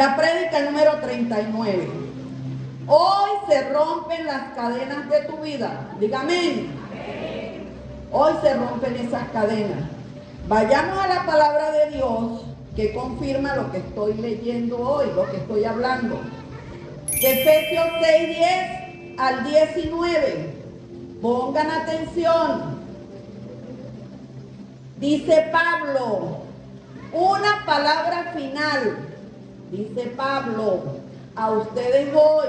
La prédica número 39. Hoy se rompen las cadenas de tu vida. Dígame. Hoy se rompen esas cadenas. Vayamos a la palabra de Dios que confirma lo que estoy leyendo hoy, lo que estoy hablando. Efesios 6:10 al 19. Pongan atención. Dice Pablo, una palabra final. Dice Pablo, a ustedes hoy,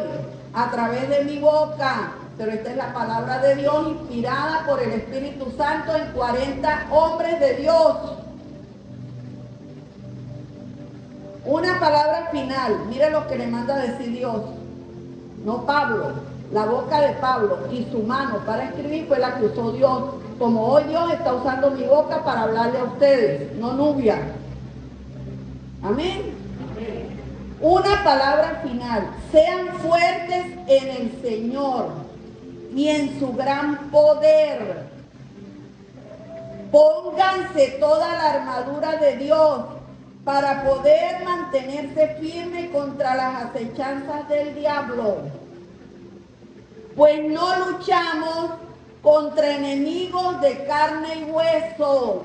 a través de mi boca, pero esta es la palabra de Dios inspirada por el Espíritu Santo en 40 hombres de Dios. Una palabra final. Mire lo que le manda a decir Dios. No Pablo, la boca de Pablo y su mano para escribir fue la que usó Dios. Como hoy Dios está usando mi boca para hablarle a ustedes, no Nubia. Amén. Una palabra final. Sean fuertes en el Señor y en su gran poder. Pónganse toda la armadura de Dios para poder mantenerse firme contra las acechanzas del diablo. Pues no luchamos contra enemigos de carne y hueso,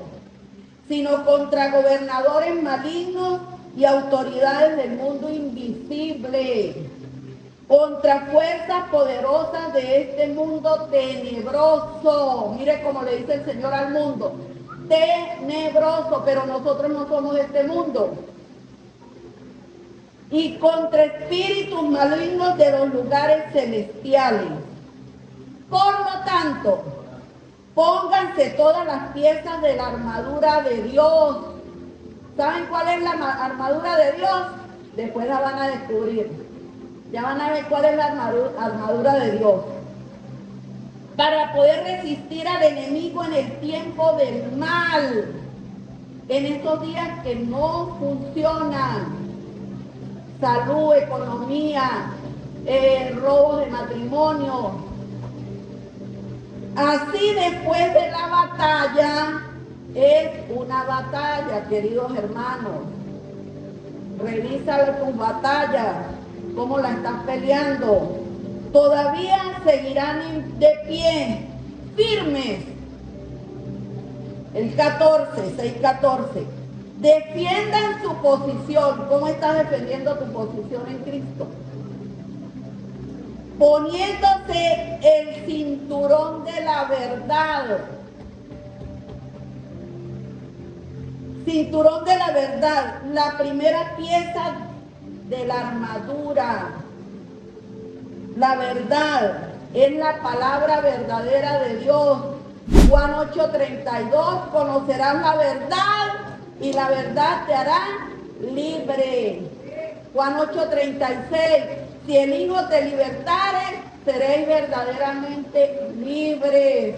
sino contra gobernadores malignos y autoridades del mundo invisible, contra fuerzas poderosas de este mundo tenebroso. Mire cómo le dice el Señor al mundo, tenebroso, pero nosotros no somos de este mundo. Y contra espíritus malignos de los lugares celestiales. Por lo tanto, pónganse todas las piezas de la armadura de Dios. ¿Saben cuál es la armadura de Dios? Después la van a descubrir. Ya van a ver cuál es la armadura de Dios. Para poder resistir al enemigo en el tiempo del mal. En estos días que no funcionan. Salud, economía, robos de matrimonio. Así después de la batalla, es una batalla, queridos hermanos. Revisa tus batallas, cómo la estás peleando. Todavía seguirán de pie, firmes. El 14, 6:14. Defiendan su posición. ¿Cómo estás defendiendo tu posición en Cristo? Poniéndose el cinturón de la verdad. Cinturón de la verdad, la primera pieza de la armadura. La verdad es la palabra verdadera de Dios. Juan 8:32, conocerás la verdad y la verdad te hará libre. Juan 8:36, si el Hijo te libertare, seréis verdaderamente libres.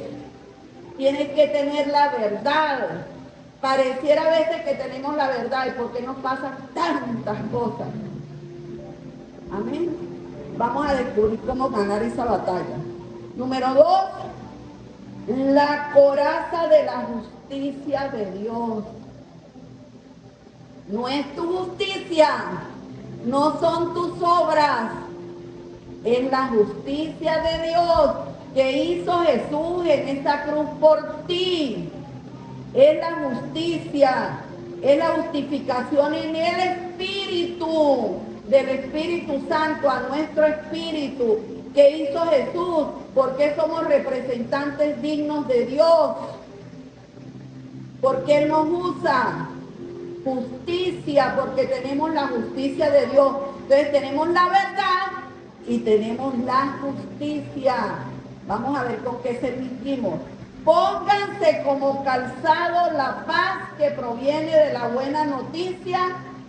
Tienes que tener la verdad. Pareciera a veces que tenemos la verdad y por qué nos pasan tantas cosas. Amén. Vamos a descubrir cómo ganar esa batalla. Número 2, la coraza de la justicia de Dios. No es tu justicia, no son tus obras, es la justicia de Dios que hizo Jesús en esta cruz por ti. Es la justicia, es la justificación en el Espíritu, del Espíritu Santo a nuestro espíritu, que hizo Jesús, porque somos representantes dignos de Dios, porque Él nos usa. Justicia, porque tenemos la justicia de Dios. Entonces tenemos la verdad y tenemos la justicia. Vamos a ver con qué servimos. Pónganse como calzado la paz que proviene de la buena noticia,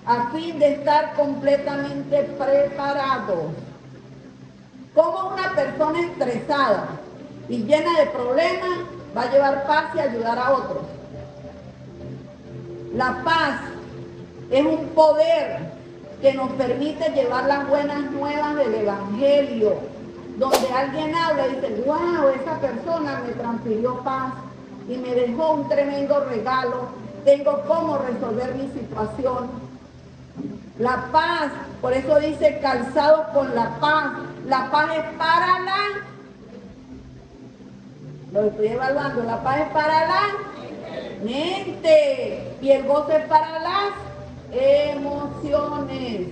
a fin de estar completamente preparados. Como una persona estresada y llena de problemas va a llevar paz y ayudar a otros. La paz es un poder que nos permite llevar las buenas nuevas del Evangelio. Donde alguien habla y dice, wow, esa persona me transfirió paz y me dejó un tremendo regalo. Tengo cómo resolver mi situación. La paz Por eso dice calzados con la paz. La paz es para lo estoy evaluando, la paz es para la mente y el gozo es para las emociones.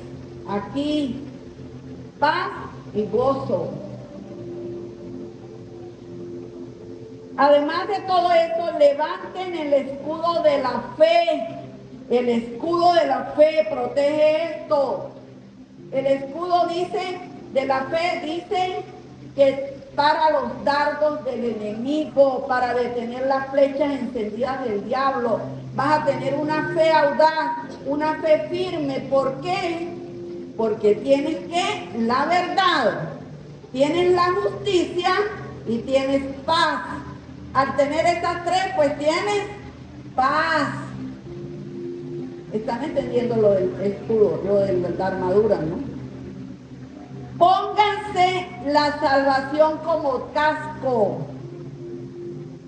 Aquí, paz y gozo. Además de todo esto, levanten el escudo de la fe. El escudo de la fe protege esto. El escudo de la fe dice que para los dardos del enemigo, para detener las flechas encendidas del diablo. Vas a tener una fe audaz, una fe firme. ¿Por qué? Porque tienes la verdad, tienes la justicia y tienes paz. Al tener estas tres, pues tienes paz. ¿Están entendiendo lo del escudo, lo de la armadura, no? Pónganse la salvación como casco.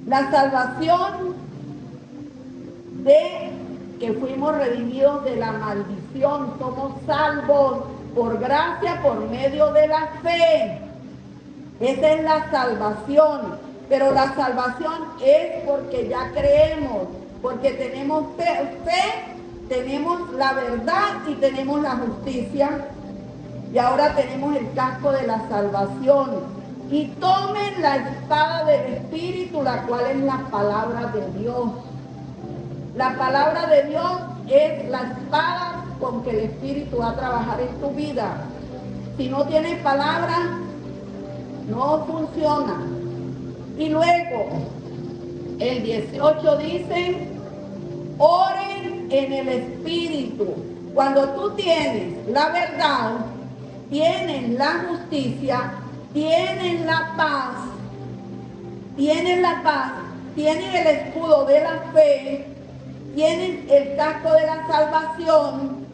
La salvación de que fuimos redimidos de la maldición. Somos salvos por gracia, por medio de la fe. Esa es la salvación. Pero la salvación es porque ya creemos, porque tenemos fe, tenemos la verdad y tenemos la justicia. Y ahora tenemos el casco de la salvación. Y tomen la espada del Espíritu, la cual es la palabra de Dios. La palabra de Dios es la espada con que el Espíritu va a trabajar en tu vida. Si no tienes palabra, no funciona. Y luego, el 18 dice, oren en el Espíritu. Cuando tú tienes la verdad, tienes la justicia, tienes la paz, tienes el escudo de la fe, tienes el casco de la salvación,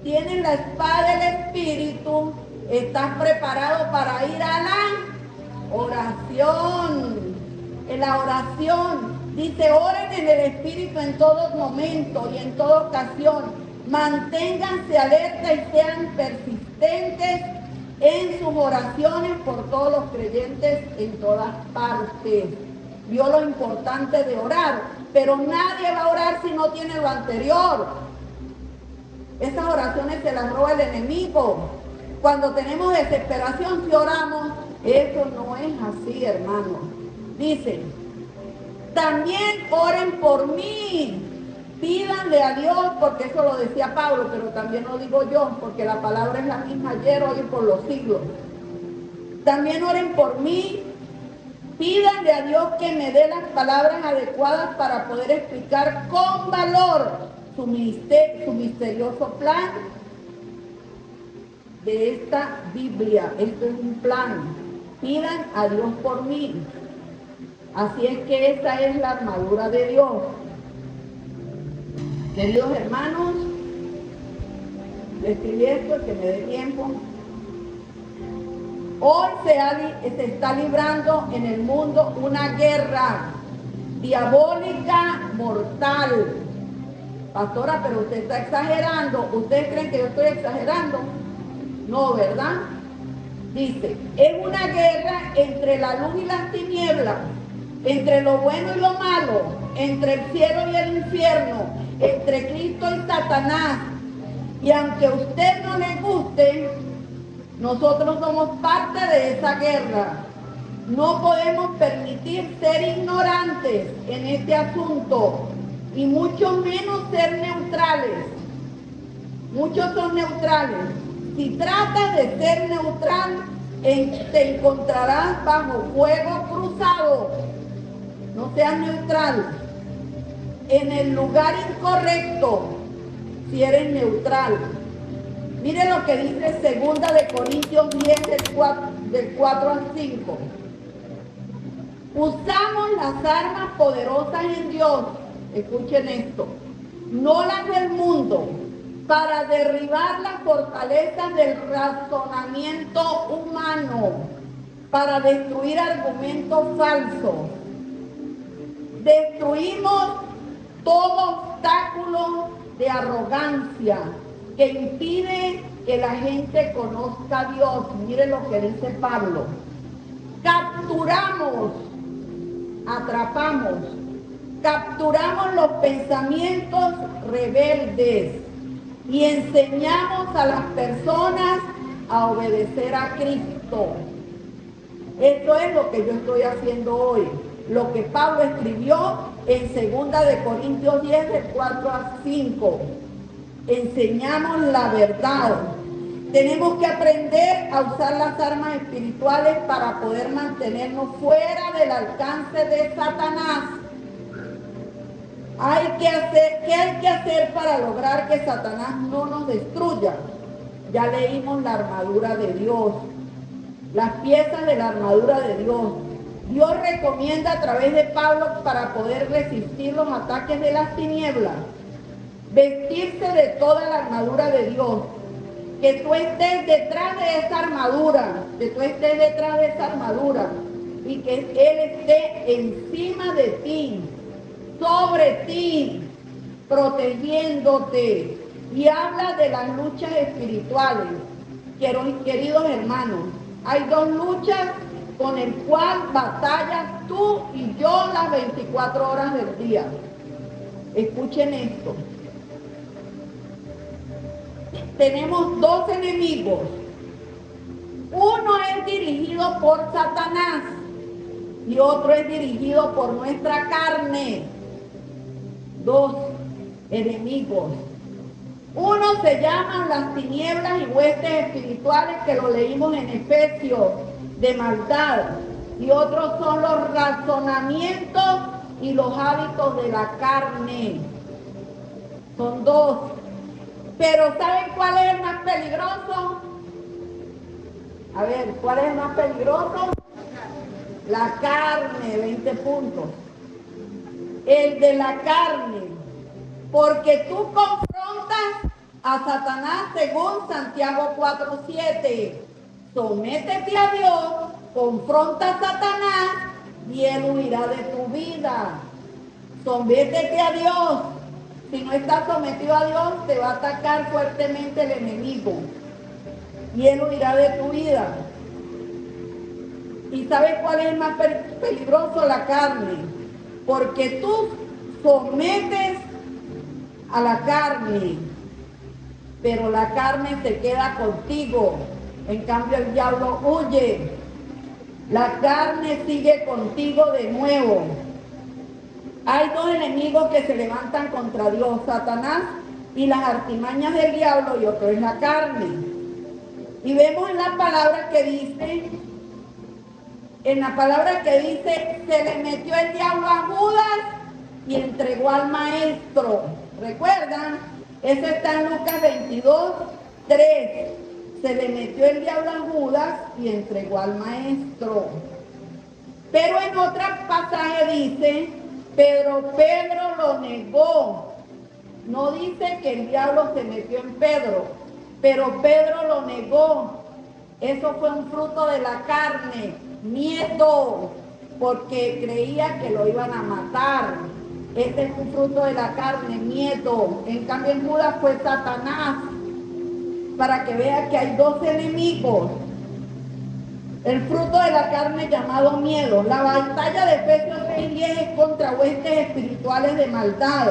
tienes la espada del Espíritu, estás preparado para ir a la oración. En la oración dice, oren en el Espíritu en todo momento y en toda ocasión. Manténganse alerta y sean persistentes en sus oraciones por todos los creyentes en todas partes. Vio lo importante de orar, pero nadie va a orar si no tiene lo anterior. Esas oraciones se las roba el enemigo. Cuando tenemos desesperación, si oramos, eso no es así, hermano. Dice, también oren por mí. Pídanle a Dios, porque eso lo decía Pablo, pero también lo digo yo, porque la palabra es la misma ayer, hoy y por los siglos. También oren por mí. Pídanle a Dios que me dé las palabras adecuadas para poder explicar con valor su misterioso plan de esta Biblia. Esto es un plan. Pidan a Dios por mí. Así es que esa es la armadura de Dios. Queridos hermanos, escribí esto, que me dé tiempo. Hoy se está librando en el mundo una guerra diabólica mortal. Pastora, pero usted está exagerando. ¿Ustedes creen que yo estoy exagerando? No, ¿verdad? Dice, es una guerra entre la luz y las tinieblas, entre lo bueno y lo malo, entre el cielo y el infierno, entre Cristo y Satanás. Y aunque a usted no le guste, nosotros somos parte de esa guerra. No podemos permitir ser ignorantes en este asunto y mucho menos ser neutrales. Muchos son neutrales. Si tratas de ser neutral, te encontrarás bajo fuego cruzado. No seas neutral. En el lugar incorrecto, si eres neutral. Mire lo que dice 2 Corintios 10, del 4 al 5. Usamos las armas poderosas en Dios, escuchen esto, no las del mundo, para derribar las fortalezas del razonamiento humano, para destruir argumentos falsos. Destruimos todo obstáculo de arrogancia que impide que la gente conozca a Dios. Mire lo que dice Pablo. Capturamos los pensamientos rebeldes y enseñamos a las personas a obedecer a Cristo. Esto es lo que yo estoy haciendo hoy. Lo que Pablo escribió en 2 de Corintios 10, del 4 al 5. Enseñamos la verdad. Tenemos que aprender a usar las armas espirituales para poder mantenernos fuera del alcance de Satanás. ¿Qué hay que hacer para lograr que Satanás no nos destruya? Ya leímos la armadura de Dios, las piezas de la armadura de Dios. Dios recomienda a través de Pablo para poder resistir los ataques de las tinieblas, vestirse de toda la armadura de Dios, que tú estés detrás de esa armadura, y que Él esté encima de ti, sobre ti, protegiéndote. Y habla de las luchas espirituales. Queridos hermanos, hay dos luchas con el cual batallas tú y yo las 24 horas del día. Escuchen esto. Tenemos dos enemigos. Uno es dirigido por Satanás y otro es dirigido por nuestra carne. Dos enemigos. Uno se llama las tinieblas y huestes espirituales, que lo leímos en Efesios, de maldad. Y otros son los razonamientos y los hábitos de la carne. Son dos. Pero ¿saben cuál es el más peligroso? A ver, ¿cuál es el más peligroso? La carne, 20 puntos. El de la carne. Porque tú confrontas a Satanás según Santiago 4:7. Sométete a Dios, confronta a Satanás y él huirá de tu vida. Sométete a Dios. Si no estás sometido a Dios, te va a atacar fuertemente el enemigo y él huirá de tu vida. ¿Y sabes cuál es el más peligroso? La carne. Porque tú sometes a la carne, pero la carne se queda contigo. En cambio el diablo huye. La carne sigue contigo de nuevo. Hay dos enemigos que se levantan contra Dios: Satanás y las artimañas del diablo, y otro es la carne. Y vemos en la palabra que dice, se le metió el diablo a Judas y entregó al maestro. ¿Recuerdan? Eso está en Lucas 22:3. Se le metió el diablo a Judas y entregó al maestro. Pero en otro pasaje dice, pero Pedro lo negó. No dice que el diablo se metió en Pedro, pero Pedro lo negó. Eso fue un fruto de la carne, miedo, porque creía que lo iban a matar. Este es un fruto de la carne, miedo. En cambio en Judas fue Satanás. Para que vea que hay dos enemigos. El fruto de la carne llamado miedo. La batalla de Efesios 6:10 es contra huestes espirituales de maldad.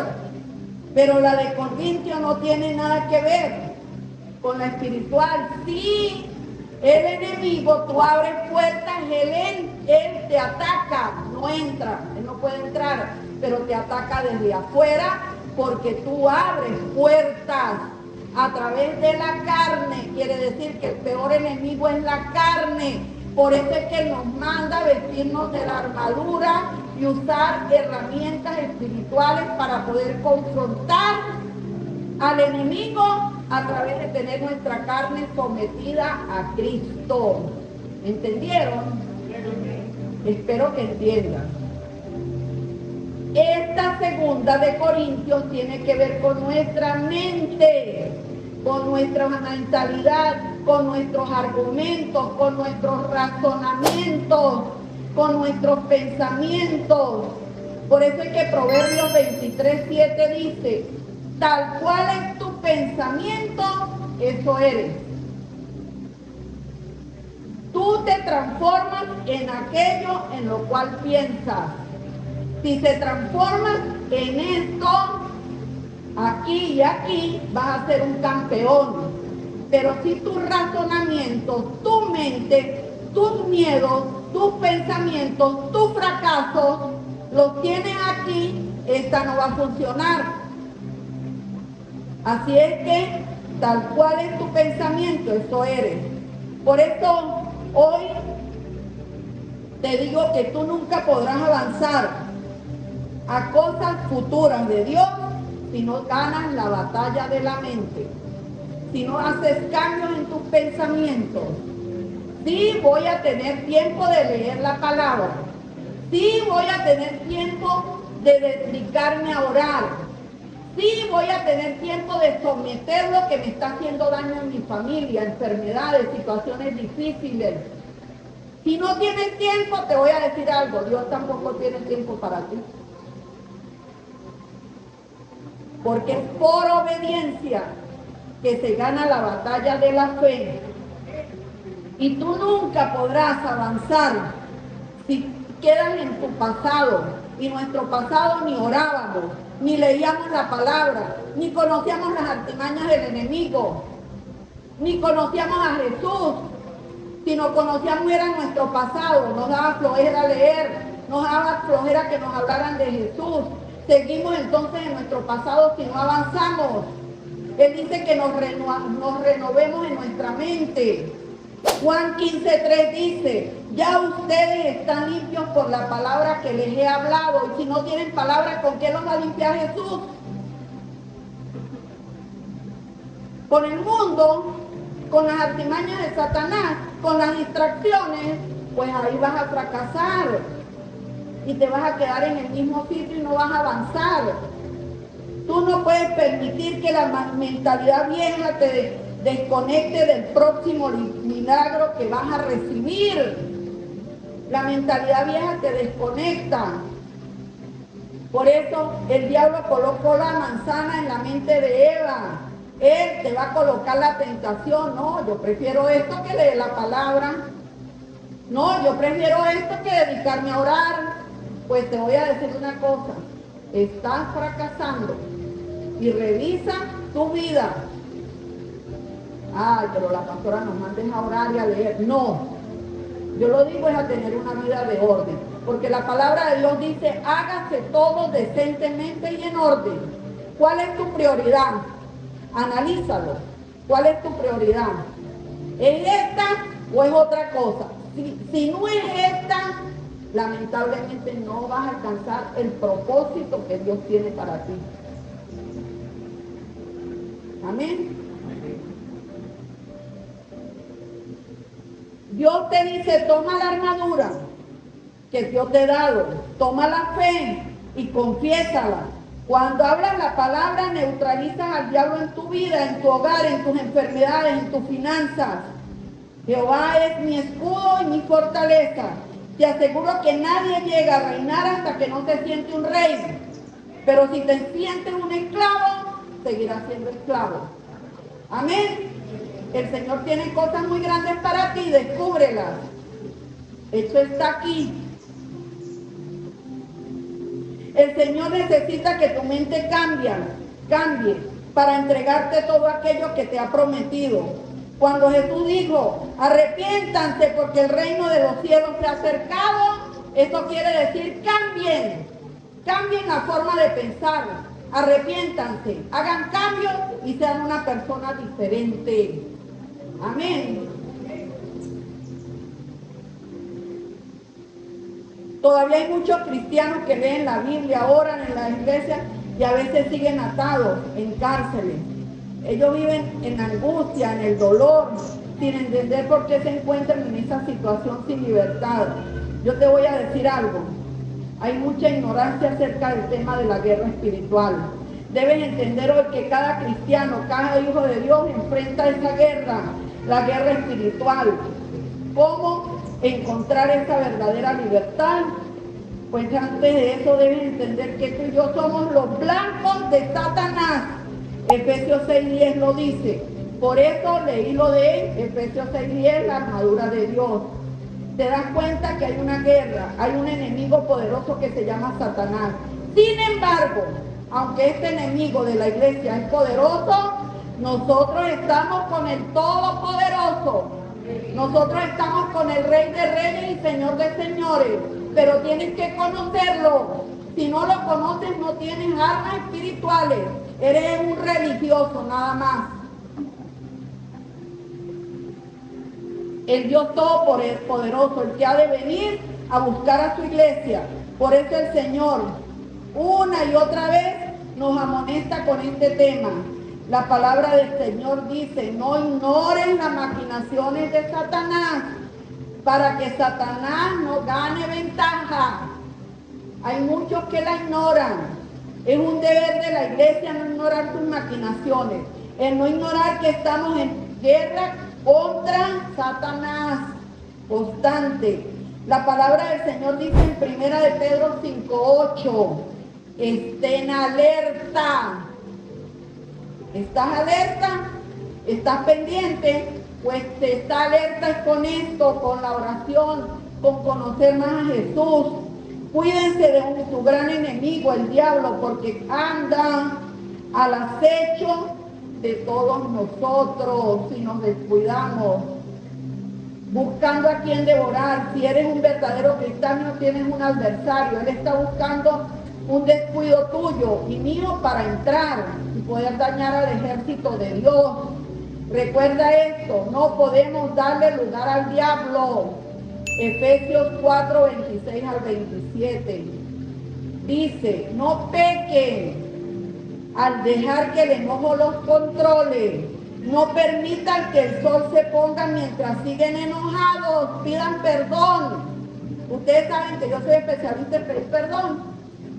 Pero la de Corintios no tiene nada que ver con la espiritual. Sí, el enemigo, tú abres puertas, él te ataca, no entra, él no puede entrar, pero te ataca desde afuera porque tú abres puertas a través de la carne. Quiere decir que el peor enemigo es la carne. Por eso es que Él nos manda vestirnos de la armadura y usar herramientas espirituales para poder confrontar al enemigo a través de tener nuestra carne sometida a Cristo. ¿Entendieron? Espero que entiendan. Esta 2 de Corintios tiene que ver con nuestra mente, con nuestra mentalidad, con nuestros argumentos, con nuestros razonamientos, con nuestros pensamientos. Por eso es que Proverbios 23:7 dice, tal cual es tu pensamiento, eso eres. Tú te transformas en aquello en lo cual piensas. Si se transforma en esto, aquí y aquí, vas a ser un campeón. Pero si tus razonamientos, tu mente, tus miedos, tus pensamientos, tus fracasos, los tienes aquí, esta no va a funcionar. Así es que, tal cual es tu pensamiento, eso eres. Por eso, hoy te digo que tú nunca podrás avanzar a cosas futuras de Dios si no ganas la batalla de la mente, si no haces cambios en tus pensamientos. Sí voy a tener tiempo de leer la palabra, sí voy a tener tiempo de dedicarme a orar, sí voy a tener tiempo de someter lo que me está haciendo daño en mi familia, enfermedades, situaciones difíciles. Si no tienes tiempo, te voy a decir algo, Dios tampoco tiene tiempo para ti. Porque es por obediencia que se gana la batalla de la fe. Y tú nunca podrás avanzar si quedas en tu pasado. Y nuestro pasado ni orábamos, ni leíamos la palabra, ni conocíamos las artimañas del enemigo, ni conocíamos a Jesús. Si no conocíamos era nuestro pasado, nos daba flojera leer, nos daba flojera que nos hablaran de Jesús. Seguimos entonces en nuestro pasado si no avanzamos. Él dice que nos renovemos en nuestra mente. Juan 15:3 dice, ya ustedes están limpios por la palabra que les he hablado. Y si no tienen palabra, ¿con qué los va a limpiar Jesús? Con el mundo, con las artimañas de Satanás, con las distracciones, pues ahí vas a fracasar. Y te vas a quedar en el mismo sitio y no vas a avanzar. Tú no puedes permitir que la mentalidad vieja te desconecte del próximo milagro que vas a recibir. La mentalidad vieja te desconecta. Por eso el diablo colocó la manzana en la mente de Eva. Él te va a colocar la tentación. No, yo prefiero esto que leer la palabra. No, yo prefiero esto que dedicarme a orar. Pues te voy a decir una cosa, estás fracasando y revisa tu vida. Ay, pero la pastora nos manda a orar y a leer. No, yo lo digo es a tener una vida de orden, porque la palabra de Dios dice, hágase todo decentemente y en orden. ¿Cuál es tu prioridad? Analízalo. ¿Cuál es tu prioridad? ¿Es esta o es otra cosa? Si no es esta, lamentablemente no vas a alcanzar el propósito que Dios tiene para ti. Amén. Dios te dice, toma la armadura que Dios te ha dado, toma la fe y confiésala. Cuando hablas la palabra, neutralizas al diablo en tu vida, en tu hogar, en tus enfermedades, en tus finanzas. Jehová es mi escudo y mi fortaleza. Te aseguro que nadie llega a reinar hasta que no se siente un rey. Pero si te sientes un esclavo, seguirás siendo esclavo. Amén. El Señor tiene cosas muy grandes para ti, descúbrelas. Eso está aquí. El Señor necesita que tu mente cambie para entregarte todo aquello que te ha prometido. Cuando Jesús dijo, arrepiéntanse porque el reino de los cielos se ha acercado, eso quiere decir cambien la forma de pensar, arrepiéntanse, hagan cambios y sean una persona diferente. Amén. Todavía hay muchos cristianos que leen la Biblia, oran en la iglesia y a veces siguen atados en cárceles. Ellos viven en angustia, en el dolor, sin entender por qué se encuentran en esa situación sin libertad. Yo te voy a decir algo. Hay mucha ignorancia acerca del tema de la guerra espiritual. Debes entender hoy que cada cristiano, cada hijo de Dios enfrenta esa guerra, la guerra espiritual. ¿Cómo encontrar esa verdadera libertad? Pues antes de eso debes entender que tú y yo somos los blancos de Satanás. Efesios 6:10 lo dice. Por eso leí lo de Efesios 6:10, la armadura de Dios. Te das cuenta que hay una guerra, hay un enemigo poderoso que se llama Satanás. Sin embargo, aunque este enemigo de la iglesia es poderoso, nosotros estamos con el Todopoderoso. Nosotros estamos con el Rey de Reyes y Señor de Señores. Pero tienes que conocerlo. Si no lo conoces, no tienes armas espirituales. Eres un religioso nada más. El Dios Todopoderoso, el que ha de venir a buscar a su iglesia. Por eso el Señor una y otra vez nos amonesta con este tema. La palabra del Señor dice: no ignoren las maquinaciones de Satanás, para que Satanás no gane ventaja. Hay muchos que la ignoran. Es un deber de la iglesia no ignorar sus maquinaciones, el no ignorar que estamos en guerra contra Satanás constante. La palabra del Señor dice en 1 de Pedro 5:8: estén alerta. ¿Estás alerta? ¿Estás pendiente? Pues te está alerta es con esto, con la oración, con conocer más a Jesús. Cuídense de su gran enemigo, el diablo, porque anda al acecho de todos nosotros si nos descuidamos, buscando a quien devorar. Si eres un verdadero cristiano, tienes un adversario. Él está buscando un descuido tuyo y mío para entrar y poder dañar al ejército de Dios. Recuerda esto, no podemos darle lugar al diablo. Efesios 4:26 al 27 dice: no pequen al dejar que el enojo los controle. No permitan que el sol se ponga mientras siguen enojados. Pidan perdón. Ustedes saben que yo soy especialista en pedir perdón.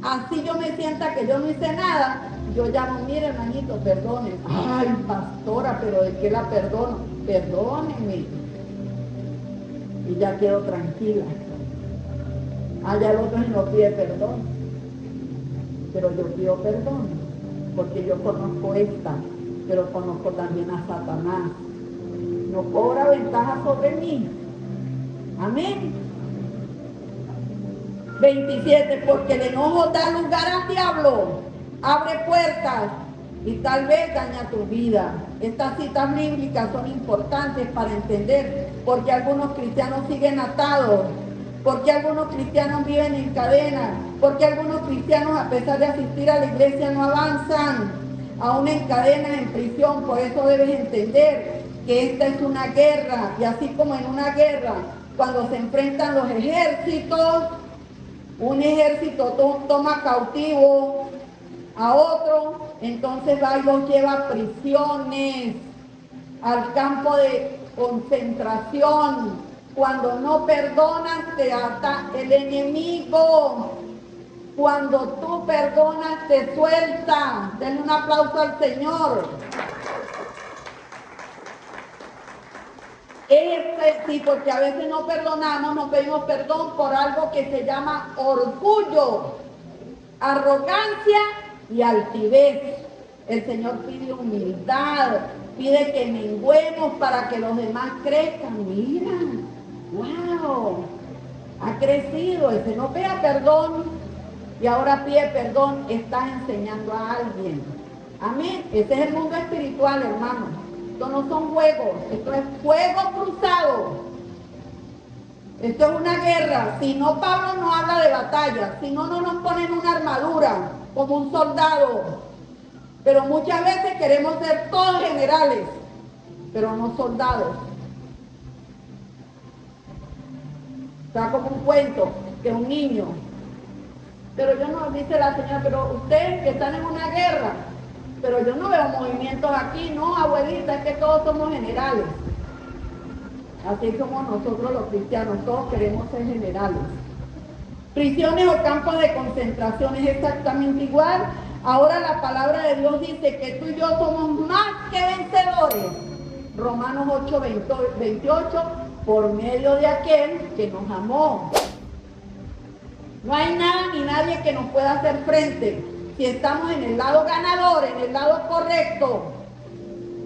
Así yo me sienta que yo no hice nada, yo llamo: mire, hermanito, perdone. Ay, pastora, pero ¿de qué la perdono? Perdóneme. Y ya quedo tranquila. Allá el otro no pide perdón, pero yo pido perdón, porque yo conozco esta, pero conozco también a Satanás. No cobra ventaja sobre mí. Amén. 27, porque el enojo da lugar al diablo, abre puertas y tal vez daña tu vida. Estas citas bíblicas son importantes para entender por qué algunos cristianos siguen atados, por qué algunos cristianos viven en cadena, por qué algunos cristianos, a pesar de asistir a la iglesia, no avanzan, aún en cadenas, en prisión. Por eso debes entender que esta es una guerra, y así como en una guerra, cuando se enfrentan los ejércitos, un ejército toma cautivo a otro, entonces va y los lleva a prisiones, al campo de concentración. Cuando no perdonas, te ata el enemigo. Cuando tú perdonas, te suelta. Denle un aplauso al Señor. Sí, porque a veces no perdonamos, no pedimos perdón por algo que se llama orgullo, arrogancia y altivez. El Señor pide humildad, pide que menguemos para que los demás crezcan. Mira, wow, ha crecido. Ese no pide perdón y ahora pide perdón, estás enseñando a alguien. Amén. Ese es el mundo espiritual, hermano. Esto no son juegos, esto es fuego cruzado. Esto es una guerra. Si no, Pablo no habla de batalla. Si no, no nos ponen una armadura como un soldado. Pero muchas veces queremos ser todos generales, pero no soldados. Está como un cuento de un niño. Pero yo no, dice la señora, pero ustedes que están en una guerra, pero yo no veo movimientos aquí. No, abuelita, es que todos somos generales. Así somos nosotros los cristianos, todos queremos ser generales. Prisiones o campos de concentración es exactamente igual. Ahora la palabra de Dios dice que tú y yo somos más que vencedores. Romanos 8:28, por medio de aquel que nos amó. No hay nada ni nadie que nos pueda hacer frente. Si estamos en el lado ganador, en el lado correcto,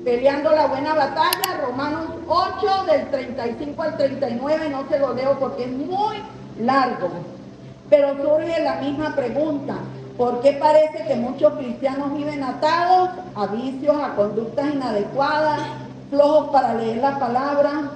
peleando la buena batalla, Romanos 8 del 35 al 39, no se lo leo porque es muy largo. Pero surge la misma pregunta, ¿por qué parece que muchos cristianos viven atados a vicios, a conductas inadecuadas, flojos para leer la palabra?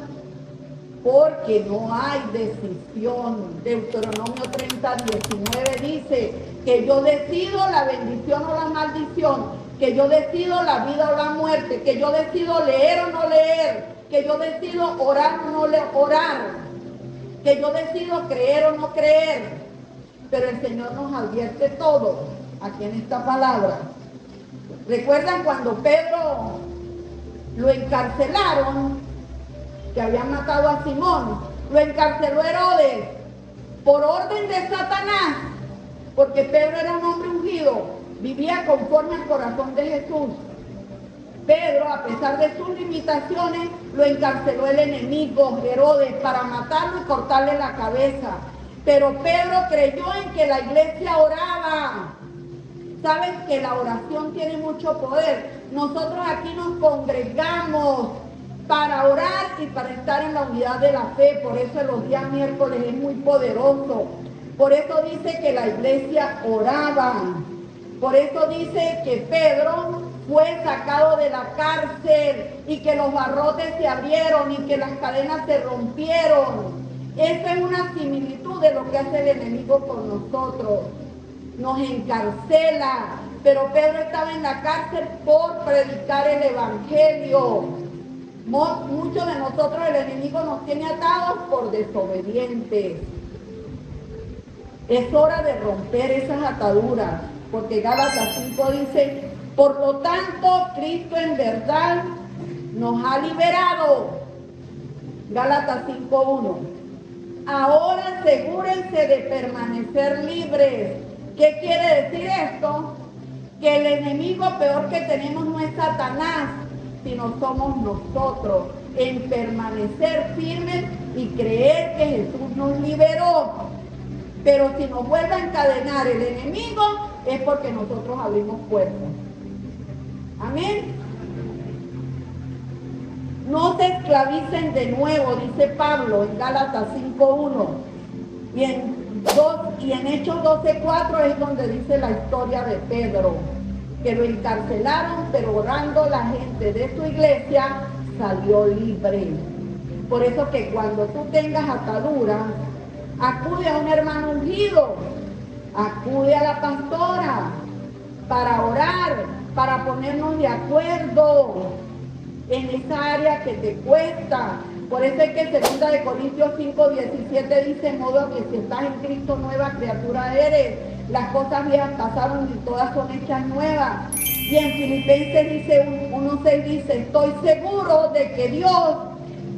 Porque no hay decisión. Deuteronomio 30, 19 dice que yo decido la bendición o la maldición, que yo decido la vida o la muerte, que yo decido leer o no leer, que yo decido orar o no orar, que yo decido creer o no creer. Pero el Señor nos advierte todo aquí en esta palabra. ¿Recuerdan cuando Pedro lo encarcelaron? Que habían matado a Simón. Lo encarceló Herodes por orden de Satanás, porque Pedro era un hombre ungido, vivía conforme al corazón de Jesús. Pedro, a pesar de sus limitaciones, lo encarceló el enemigo Herodes para matarlo y cortarle la cabeza. Pero Pedro creyó en que la iglesia oraba. Saben que la oración tiene mucho poder. Nosotros aquí nos congregamos para orar y para estar en la unidad de la fe. Por eso los días miércoles es muy poderoso. Por eso dice que la iglesia oraba. Por eso dice que Pedro fue sacado de la cárcel y que los barrotes se abrieron y que las cadenas se rompieron. Esa es una similitud de lo que hace el enemigo con nosotros. Nos encarcela. Pero Pedro estaba en la cárcel por predicar el evangelio. Muchos de nosotros el enemigo nos tiene atados por desobedientes. Es hora de romper esas ataduras, porque Gálatas 5 dice, por lo tanto, Cristo en verdad nos ha liberado. Gálatas 5:1. Ahora asegúrense de permanecer libres. ¿Qué quiere decir esto? Que el enemigo peor que tenemos no es Satanás, sino somos nosotros, en permanecer firmes y creer que Jesús nos liberó. Pero si nos vuelve a encadenar el enemigo, es porque nosotros abrimos puertas. Amén. No se esclavicen de nuevo, dice Pablo en Gálatas 5:1. Y en Hechos 12:4 es donde dice la historia de Pedro, que lo encarcelaron, pero orando la gente de su iglesia salió libre. Por eso que cuando tú tengas ataduras, acude a un hermano ungido, acude a la pastora para orar, para ponernos de acuerdo en esa área que te cuesta. Por eso es que 2 de Corintios 5:17 dice, modo que si estás en Cristo nueva criatura eres, las cosas viejas pasaron y todas son hechas nuevas. Y en Filipenses dice 1:6 dice, estoy seguro de que Dios,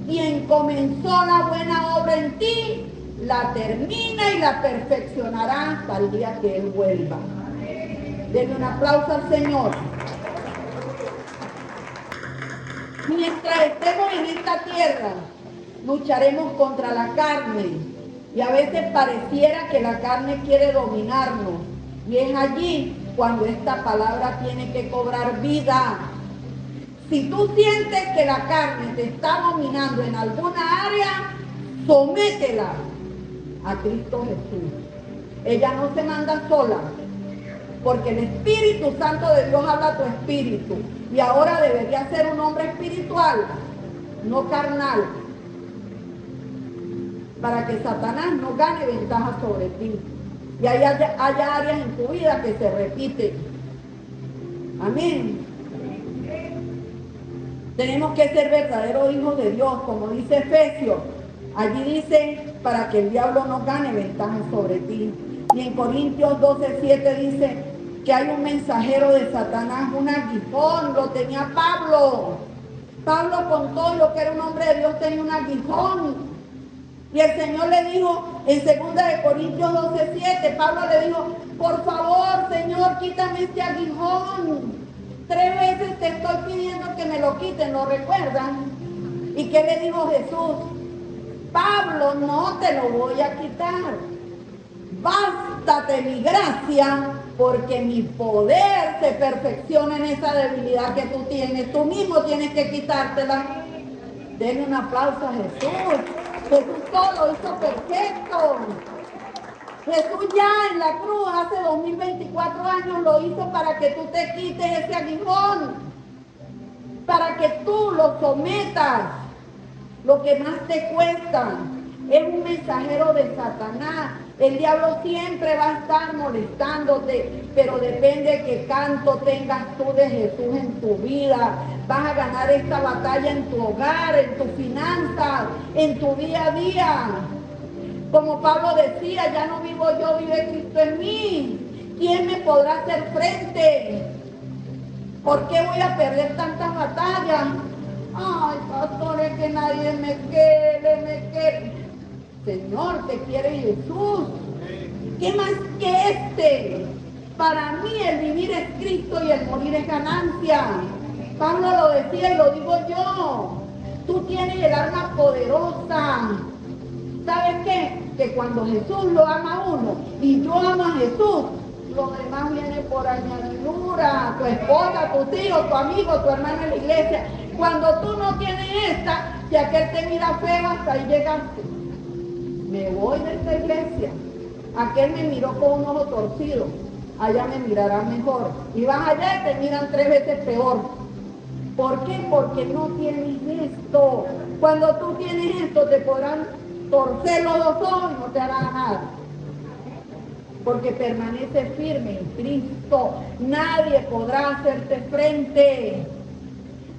quien comenzó la buena obra en ti, la termina y la perfeccionará hasta el día que Él vuelva. Denle un aplauso al Señor. Mientras estemos en esta tierra, lucharemos contra la carne. Y a veces pareciera que la carne quiere dominarnos. Y es allí cuando esta palabra tiene que cobrar vida. Si tú sientes que la carne te está dominando en alguna área, sométela a Cristo Jesús. Ella no se manda sola, porque el Espíritu Santo de Dios habla a tu espíritu. Y ahora debería ser un hombre espiritual, no carnal, para que Satanás no gane ventaja sobre ti. Y haya áreas en tu vida que se repiten. Amén. Tenemos que ser verdaderos hijos de Dios, como dice Efesios. Allí dice, para que el diablo no gane ventaja sobre ti. Y en Corintios 12:7 dice que hay un mensajero de Satanás, un aguijón, lo tenía Pablo. Pablo, con todo lo que era un hombre de Dios, tenía un aguijón. Y el Señor le dijo, en 2 de Corintios 12:7, Pablo le dijo, por favor, Señor, quítame este aguijón. 3 veces te estoy pidiendo que me lo quiten, ¿lo recuerdan? ¿Y qué le dijo Jesús? Pablo, no te lo voy a quitar. Bástate mi gracia, porque mi poder se perfecciona en esa debilidad que tú tienes. Tú mismo tienes que quitártela. Denle un aplauso a Jesús. Jesús todo lo hizo perfecto. Jesús ya en la cruz hace 2024 años lo hizo para que tú te quites ese aguijón, para que tú lo sometas. Lo que más te cuesta es un mensajero de Satanás. El diablo siempre va a estar molestándote, pero depende de qué canto tengas tú de Jesús en tu vida. Vas a ganar esta batalla en tu hogar, en tu finanzas, en tu día a día. Como Pablo decía, ya no vivo yo, vive Cristo en mí. ¿Quién me podrá hacer frente? ¿Por qué voy a perder tantas batallas? Ay, pastor, es que nadie me quiere. Señor, te quiere Jesús. ¿Qué más que este? Para mí el vivir es Cristo y el morir es ganancia. Pablo lo decía y lo digo yo. Tú tienes el alma poderosa. ¿Sabes qué? Que cuando Jesús lo ama a uno y yo amo a Jesús, lo demás viene por añadidura. Tu esposa, tus hijos, tu amigo, tu hermano en la iglesia. Cuando tú no tienes esta, si aquel te mira feo, hasta ahí llegaste. Me voy de esta iglesia. Aquel me miró con un ojo torcido. Allá me mirará mejor. Y vas allá y te miran 3 veces peor. ¿Por qué? Porque no tienes esto. Cuando tú tienes esto, te podrán torcer los 2 ojos y no te hará nada. Porque permanece firme en Cristo. Nadie podrá hacerte frente.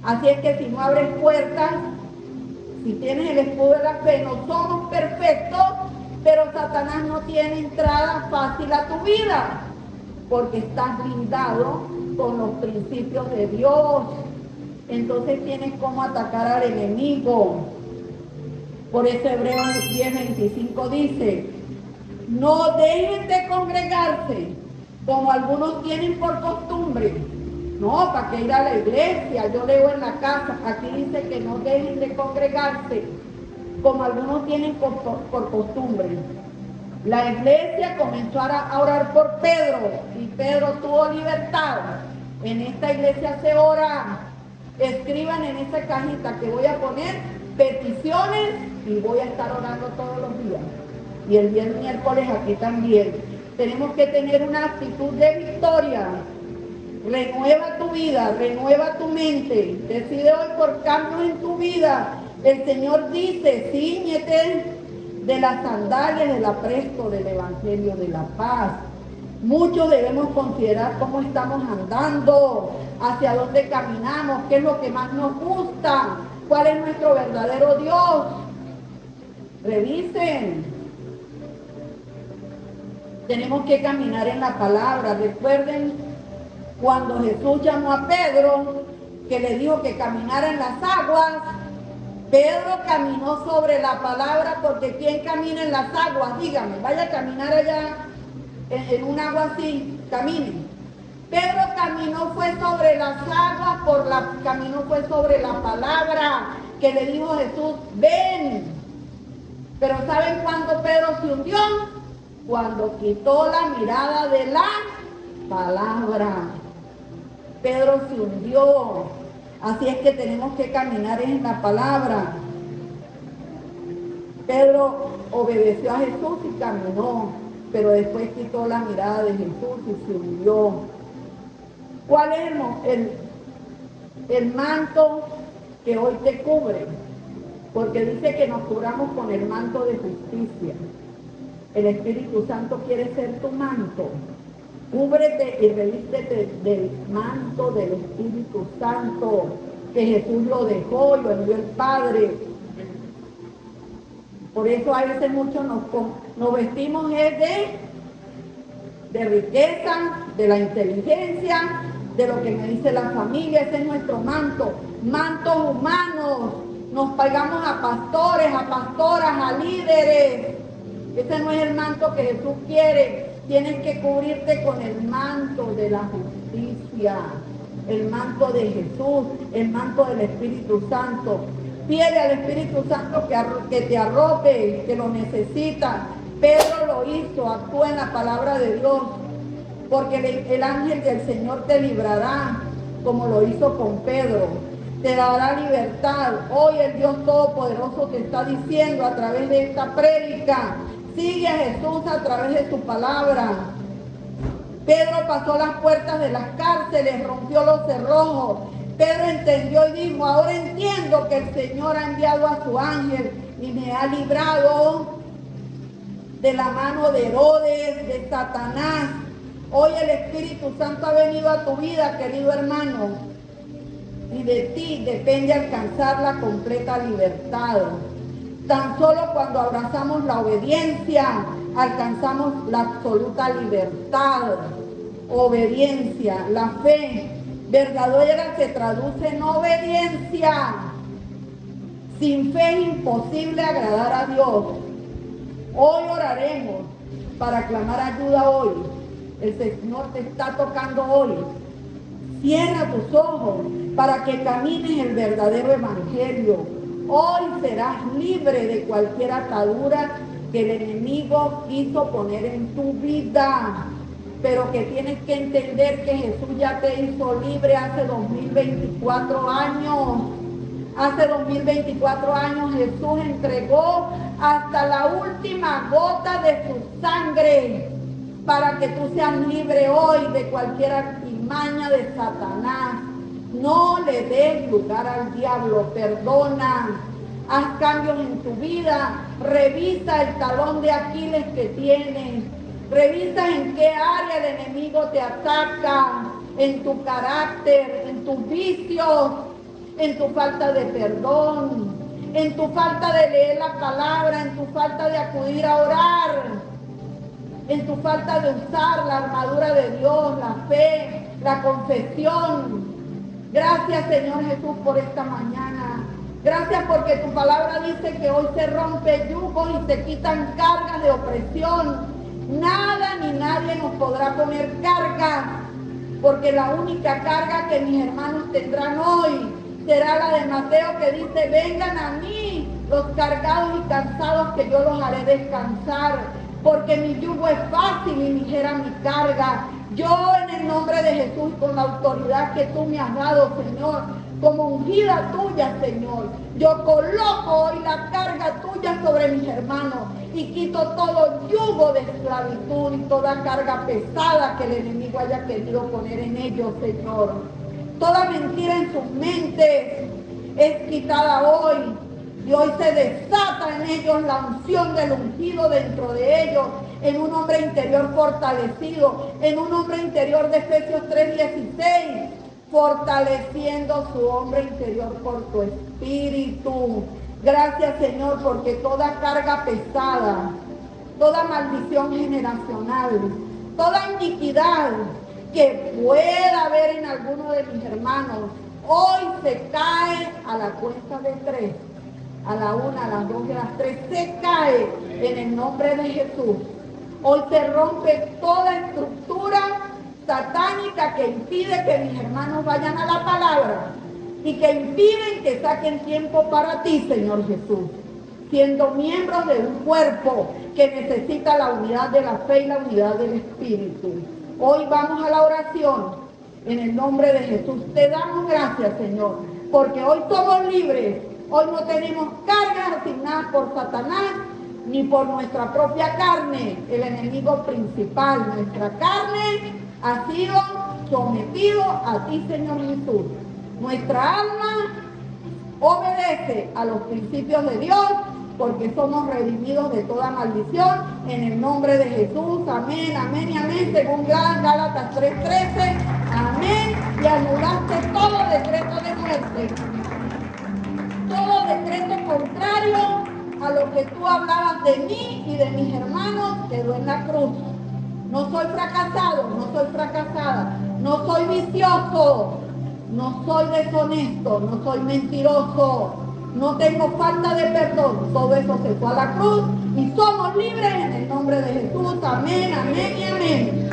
Así es que si no abres puertas, si tienes el escudo de la fe, no somos perfectos, pero Satanás no tiene entrada fácil a tu vida, porque estás blindado con los principios de Dios. Entonces tienes cómo atacar al enemigo. Por eso Hebreos 10:25 dice, no dejen de congregarse, como algunos tienen por costumbre. No, ¿para qué ir a la iglesia? Yo leo en la casa. Aquí dice que no dejen de congregarse, como algunos tienen por costumbre. La iglesia comenzó a orar por Pedro, y Pedro tuvo libertad. En esta iglesia se ora. Escriban en esa cajita que voy a poner peticiones, y voy a estar orando todos los días. Y el día miércoles aquí también. Tenemos que tener una actitud de victoria. Renueva tu vida, renueva tu mente. Decide hoy por cambios en tu vida. El Señor dice, cíñete de las sandalias del apresto del Evangelio de la paz. Muchos debemos considerar cómo estamos andando, hacia dónde caminamos, qué es lo que más nos gusta, cuál es nuestro verdadero Dios. Revisen. Tenemos que caminar en la palabra. Recuerden cuando Jesús llamó a Pedro, que le dijo que caminara en las aguas. Pedro caminó sobre la palabra, porque ¿quién camina en las aguas? Dígame, vaya a caminar allá en un agua así, caminen. Pedro caminó fue sobre las aguas, caminó fue sobre la palabra que le dijo Jesús, ven. Pero ¿saben cuándo Pedro se hundió? Cuando quitó la mirada de la palabra. Pedro se hundió. Así es que tenemos que caminar en la palabra. Pedro obedeció a Jesús y caminó, pero después quitó la mirada de Jesús y se hundió. ¿Cuál es el manto que hoy te cubre? Porque dice que nos cubramos con el manto de justicia. El Espíritu Santo quiere ser tu manto. Cúbrete y revístete del manto del Espíritu Santo, que Jesús lo dejó y lo envió el Padre. Por eso a veces muchos nos vestimos de riqueza, de la inteligencia, de lo que me dice la familia. Ese es nuestro manto. Mantos humanos. Nos pagamos a pastores, a pastoras, a líderes. Ese no es el manto que Jesús quiere. Tienes que cubrirte con el manto de la justicia, el manto de Jesús, el manto del Espíritu Santo. Pide al Espíritu Santo que te arrope, que lo necesita. Pedro lo hizo, actúa en la palabra de Dios, porque el ángel del Señor te librará, como lo hizo con Pedro. Te dará libertad. Hoy el Dios Todopoderoso te está diciendo a través de esta prédica, sigue a Jesús a través de su palabra. Pedro pasó las puertas de las cárceles, rompió los cerrojos. Pedro entendió y dijo, ahora entiendo que el Señor ha enviado a su ángel y me ha librado de la mano de Herodes, de Satanás. Hoy el Espíritu Santo ha venido a tu vida, querido hermano, y de ti depende alcanzar la completa libertad. Tan solo cuando abrazamos la obediencia, alcanzamos la absoluta libertad. Obediencia, la fe verdadera se traduce en obediencia. Sin fe es imposible agradar a Dios. Hoy oraremos para clamar ayuda hoy. El Señor te está tocando hoy. Cierra tus ojos para que camines el verdadero evangelio. Hoy serás libre de cualquier atadura que el enemigo quiso poner en tu vida. Pero que tienes que entender que Jesús ya te hizo libre hace 2024 años. Hace 2024 años Jesús entregó hasta la última gota de su sangre para que tú seas libre hoy de cualquier artimaña de Satanás. No le des lugar al diablo, perdona, haz cambios en tu vida, revisa el talón de Aquiles que tienes, revisa en qué área el enemigo te ataca, en tu carácter, en tus vicios, en tu falta de perdón, en tu falta de leer la palabra, en tu falta de acudir a orar, en tu falta de usar la armadura de Dios, la fe, la confesión. Gracias, Señor Jesús, por esta mañana. Gracias porque tu palabra dice que hoy se rompe yugos y se quitan cargas de opresión. Nada ni nadie nos podrá poner cargas, porque la única carga que mis hermanos tendrán hoy será la de Mateo, que dice, vengan a mí los cargados y cansados, que yo los haré descansar, porque mi yugo es fácil y ligera mi carga. Yo, en el nombre de Jesús, con la autoridad que tú me has dado, Señor, como ungida tuya, Señor, yo coloco hoy la carga tuya sobre mis hermanos y quito todo yugo de esclavitud y toda carga pesada que el enemigo haya querido poner en ellos, Señor. Toda mentira en sus mentes es quitada hoy. Y hoy se desata en ellos la unción del ungido dentro de ellos, en un hombre interior fortalecido, en un hombre interior de Efesios 3:16, fortaleciendo su hombre interior por tu espíritu. Gracias, Señor, porque toda carga pesada, toda maldición generacional, toda iniquidad que pueda haber en alguno de mis hermanos, hoy se cae a la cuenta de 3. A la 1, a las 2 y a las 3, se cae en el nombre de Jesús. Hoy se rompe toda estructura satánica que impide que mis hermanos vayan a la palabra y que impiden que saquen tiempo para ti, Señor Jesús, siendo miembros de un cuerpo que necesita la unidad de la fe y la unidad del Espíritu. Hoy vamos a la oración en el nombre de Jesús. Te damos gracias, Señor, porque hoy somos libres. Hoy no tenemos cargas asignadas por Satanás ni por nuestra propia carne, el enemigo principal. Nuestra carne ha sido sometido a ti, Señor Jesús. Nuestra alma obedece a los principios de Dios porque somos redimidos de toda maldición en el nombre de Jesús. Amén, amén y amén, según Gálatas 3:13. Amén. Y anulaste todo decreto de muerte. Todo decreto contrario a lo que tú hablabas de mí y de mis hermanos quedó en la cruz. No soy fracasado, no soy fracasada, no soy vicioso, no soy deshonesto, no soy mentiroso, no tengo falta de perdón. Todo eso se fue a la cruz y somos libres en el nombre de Jesús. Amén, amén y amén.